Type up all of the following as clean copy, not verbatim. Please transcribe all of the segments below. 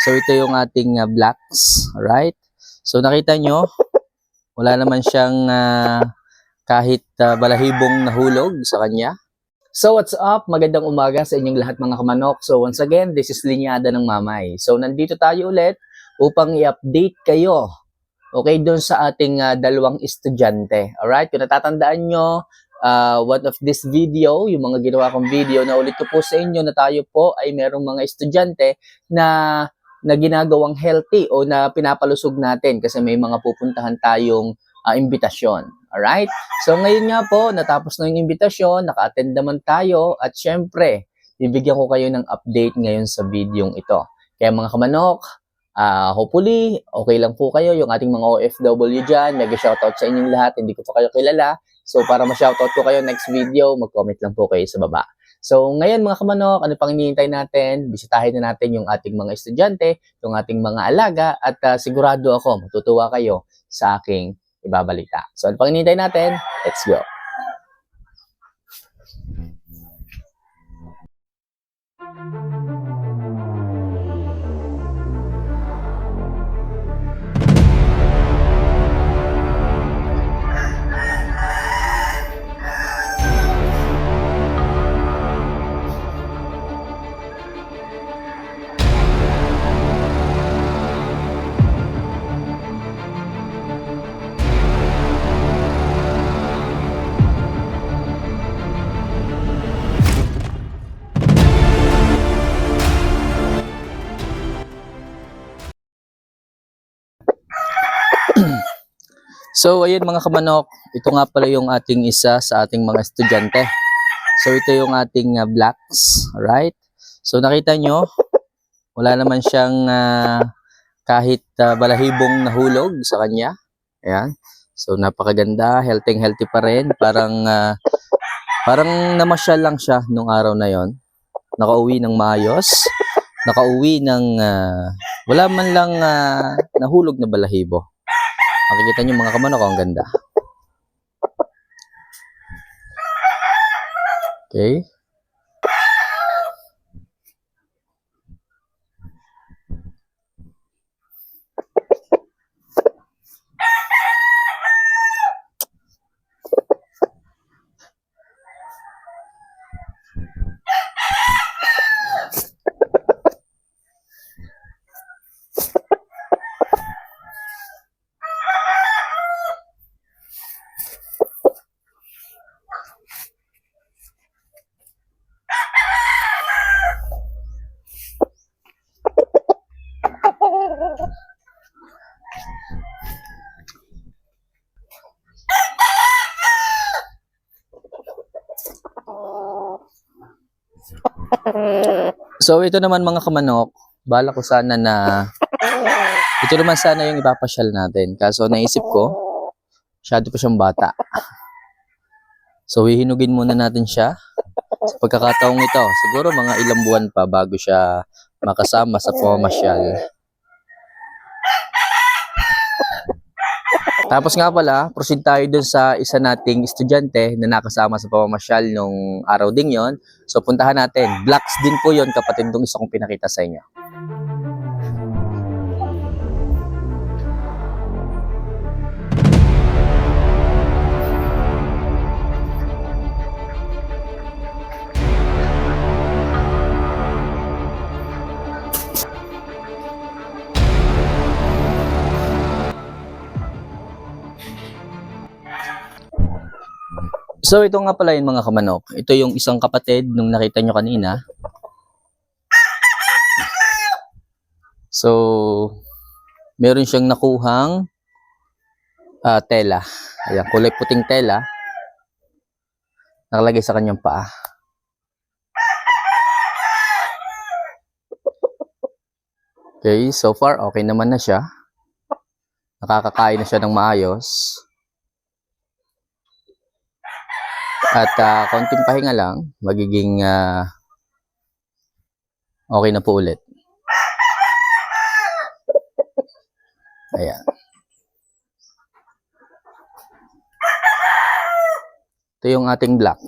So ito yung ating blacks, alright? So nakita nyo, wala naman siyang kahit balahibong nahulog sa kanya. So what's up? Magandang umaga sa inyong lahat mga kamanok. So once again, this is Linyada ng Mamay. So nandito tayo ulit upang i-update kayo, okay, doon sa ating dalawang estudyante. Alright? Kung natatandaan nyo, one of this video, yung mga ginawa kong video, na ulit ko po sa inyo na tayo po ay merong mga estudyante na ginagawang healthy o na pinapalusog natin kasi may mga pupuntahan tayong imbitasyon. Alright? So ngayon nga po, natapos na yung imbitasyon, naka-attend naman tayo at syempre, bibigyan ko kayo ng update ngayon sa videong ito. Kaya mga kamanok, hopefully, okay lang po kayo, yung ating mga OFW dyan, mega shoutout sa inyong lahat, hindi ko pa kayo kilala. So para ma-shoutout ko kayo next video, mag-comment lang po kayo sa baba. So ngayon mga kamanok, ano pang hinihintay natin? Bisitahin na natin yung ating mga estudyante, yung ating mga alaga, at sigurado ako, matutuwa kayo sa aking ibabalita. So ano pang hinihintay natin? Let's go! So, ayun mga kamanok, ito nga pala yung ating isa sa ating mga estudyante. So, ito yung ating blacks, alright? So, nakita nyo, wala naman siyang kahit balahibong nahulog sa kanya. Ayan. So, napakaganda, healthy pa rin. Parang namasyal lang siya nung araw na yon. Nakauwi ng maayos. Nakauwi ng wala man lang nahulog na balahibo. Makikita nyo mga kamanok, ang ganda. Okay. So ito naman mga kamanok, bala ko sana na ito naman sana yung ipapasyal natin. Kaso naisip ko, masyado pa siyang bata. So hihinugin muna natin siya sa pagkakataong ito. Siguro mga ilang buwan pa bago siya makasama sa pamamasyal. Tapos nga pala, proceed tayo dun sa isa nating estudyante na nakasama sa pamamasyal nung araw ding yon. So puntahan natin. Blacks din po yon, kapatid nung isa kong pinakita sa inyo. So ito nga pala yung mga kamanok. Ito yung isang kapatid nung nakita nyo kanina. So meron siyang nakuhang tela. Ayan, kulay puting tela. Nakalagay sa kanyang paa. Okay, so far okay naman na siya. Nakakakain na siya ng maayos. At konting pahinga lang, magiging okay na po ulit. Ayan. Ito yung ating black.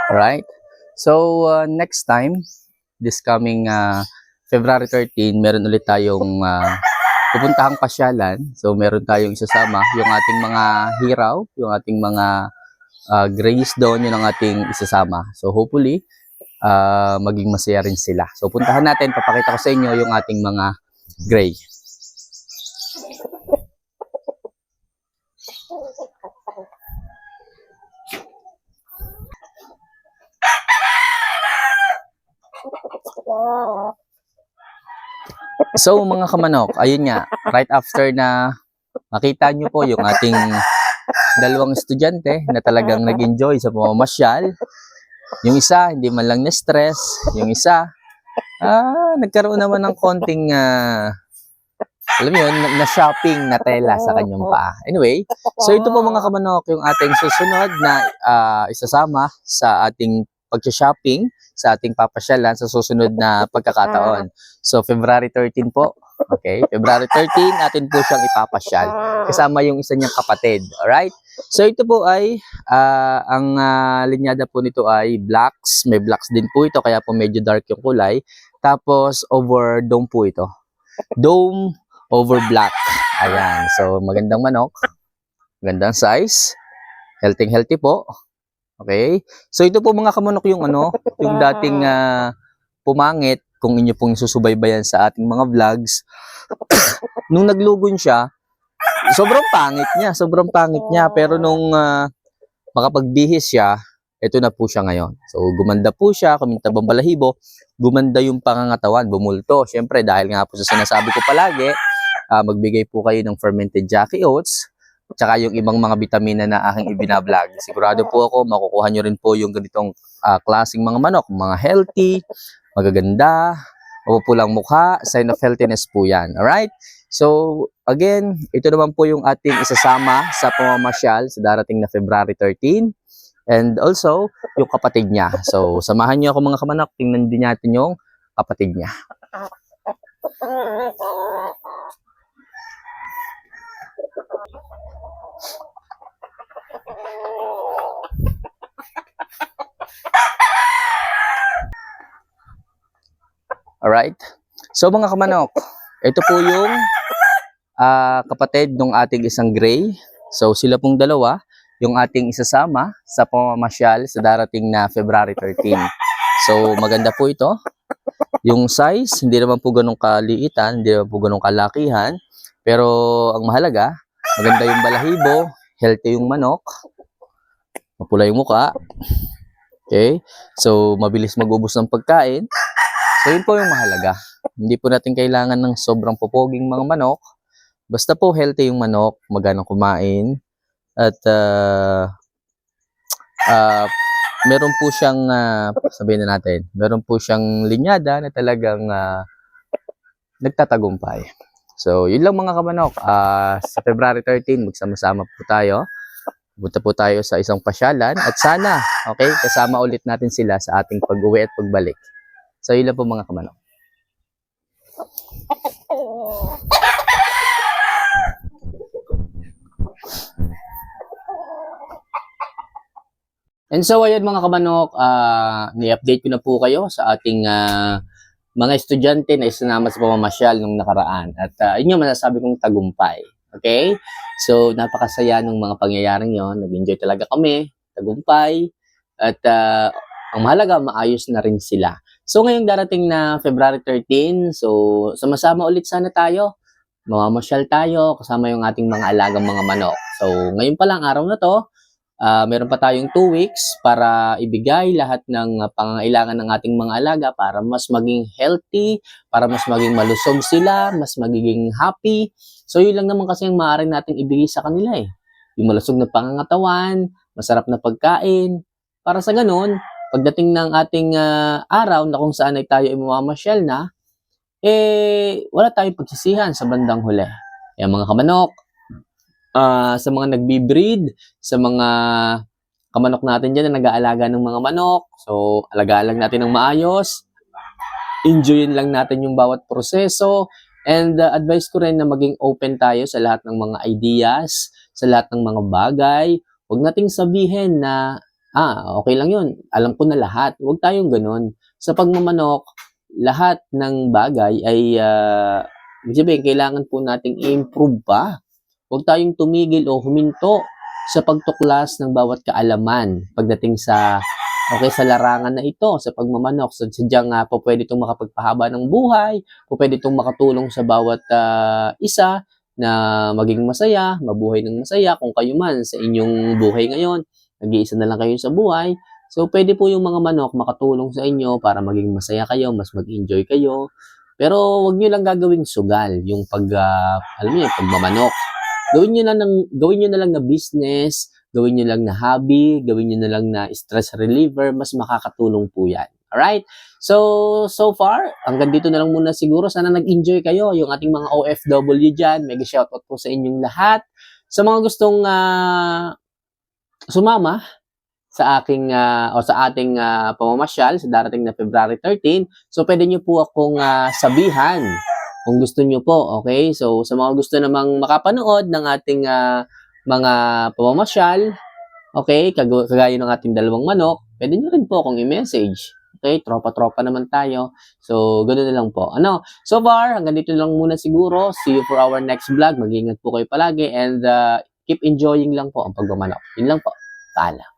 Alright? So, next time, this coming February 13, meron ulit tayong pupuntahang pasyalan. So, meron tayong isasama yung ating mga hiraw, yung ating mga grays doon, yun ang ating isasama. So, hopefully, maging masaya rin sila. So, puntahan natin, papakita ko sa inyo yung ating mga gray. So, mga kamanok, ayun nga, right after na makita nyo po yung ating dalawang estudyante na talagang nag-enjoy sa pamamasyal. Yung isa, hindi man lang na-stress. Yung isa, nagkaroon naman ng konting, alam mo yun, na-shopping na tela sa kanyang paa. Anyway, so ito po mga kamanok, yung ating susunod na isasama sa ating pag-shopping, sa ating papasyalan sa susunod na pagkakataon. So, February 13 po. Okay, February 13, atin po siyang ipapasyal. Kasama yung isa niyang kapatid. Alright? So, ito po ay, ang linyada po nito ay blacks. May blacks din po ito, kaya po medyo dark yung kulay. Tapos, over dome po ito. Dome over black. Ayan. So, magandang manok. Magandang size. Healthy po. Okay? So, ito po mga kamanok yung yung dating pumangit, kung inyo pong susubaybayan sa ating mga vlogs. Nung naglugon siya, sobrang pangit niya. Pero nung makapagbihis siya, ito na po siya ngayon. So, gumanda po siya, kamintabang balahibo, gumanda yung pangangatawan, bumulto. Siyempre, dahil nga po sa sinasabi ko palagi, magbigay po kayo ng fermented Jackie Oats, tsaka yung ibang mga vitamina na aking ibinablog. Sigurado po ako, makukuha nyo rin po yung ganitong klaseng mga manok, mga healthy, magaganda, mapupulang mukha, sign of healthiness po yan. Alright? So, again, ito naman po yung ating isasama sa pamamasyal sa darating na February 13. And also, yung kapatid niya. So, samahan niyo ako mga kamanok, tingnan din natin yung kapatid niya. Alright? So mga kamanok, ito po yung kapatid ng ating isang gray. So sila pong dalawa, yung ating isasama sa pamamasyal sa darating na February 13. So maganda po ito. Yung size, hindi naman po ganun kaliitan, hindi naman po ganun kalakihan. Pero ang mahalaga, maganda yung balahibo, healthy yung manok, mapula yung muka. Okay? So mabilis mag-ubos ng pagkain. So, yun po yung mahalaga. Hindi po natin kailangan ng sobrang popoging mga manok. Basta po healthy yung manok, magana kumain. At meron po siyang, sabihin na natin, meron po siyang linyada na talagang nagtatagumpay. So, yun lang mga kamanok. Sa February 13, magsama-sama po tayo. Punta po tayo sa isang pasyalan. At sana, okay, kasama ulit natin sila sa ating pag-uwi at pagbalik. So, yun lang po mga kamanok. And so, ayan mga kamanok, ni-update ko na po kayo sa ating mga estudyante na isinama sa pamamasyal nung nakaraan. At yun yung masasabi kong tagumpay. Okay? So, napakasaya ng mga pangyayaring yon. Nag-enjoy talaga kami, tagumpay. At ang mahalaga, maayos na rin sila. So, ngayong darating na February 13, so, sama-sama ulit sana tayo. Mamamasyal tayo, kasama yung ating mga alagang mga manok. So, ngayon pa lang araw na to, meron pa tayong 2 weeks para ibigay lahat ng pangangailangan ng ating mga alaga para mas maging healthy, para mas maging malusog sila, mas magiging happy. So, yun lang naman kasi yung maaari nating ibigay sa kanila eh. Yung malusog na pangangatawan, masarap na pagkain, para sa ganun, pagdating ng ating araw na kung saan ay tayo ay mamamasyal na, wala tayong pagsisihan sa bandang huli. Kaya mga kamanok, sa mga nagbi-breed, sa mga kamanok natin dyan na nag-aalaga ng mga manok, so alagaan lang natin ng maayos, enjoyin lang natin yung bawat proseso, and advice ko rin na maging open tayo sa lahat ng mga ideas, sa lahat ng mga bagay. Huwag nating sabihin na Okay lang yun. Alam ko na lahat. Huwag tayong ganun. Sa pagmamanok, lahat ng bagay ay, ibig sabihin, kailangan po nating i-improve pa. Huwag tayong tumigil o huminto sa pagtuklas ng bawat kaalaman pagdating sa sa larangan na ito, sa pagmamanok. So, sadyang po pwede itong makapagpahaba ng buhay, po pwede itong makatulong sa bawat isa na maging masaya, mabuhay ng masaya. Kung kayo man sa inyong buhay ngayon, nag-iisa na lang kayo sa buhay, so pwede po yung mga manok makatulong sa inyo para maging masaya kayo, mas mag-enjoy kayo. Pero wag niyo lang gagawing sugal yung alam niyo, pagmamanok. Gawin niyo na lang na business, gawin niyo lang na hobby, gawin niyo na lang na stress reliever, mas makakatulong po 'yan. Alright? So far, hanggang dito na lang muna siguro. Sana nag-enjoy kayo, yung ating mga OFW diyan. Mega shoutout po sa inyong lahat. Sa mga gustong sumama sa aking o sa ating pamamasyal sa darating na February 13, so pwede niyo po akong sabihan kung gusto niyo po, okay? So sa mga gusto namang makapanood ng ating mga pamamasyal, okay, kagaya ng ating dalawang manok, pwede niyo rin po akong i-message. Okay, tropa-tropa naman tayo. So, ganoon na lang po. So far, hanggang dito lang muna siguro. See you for our next vlog. Mag-ingat po kayo palagi and keep enjoying lang po ang pagmamanok. Yun lang po. Paalam.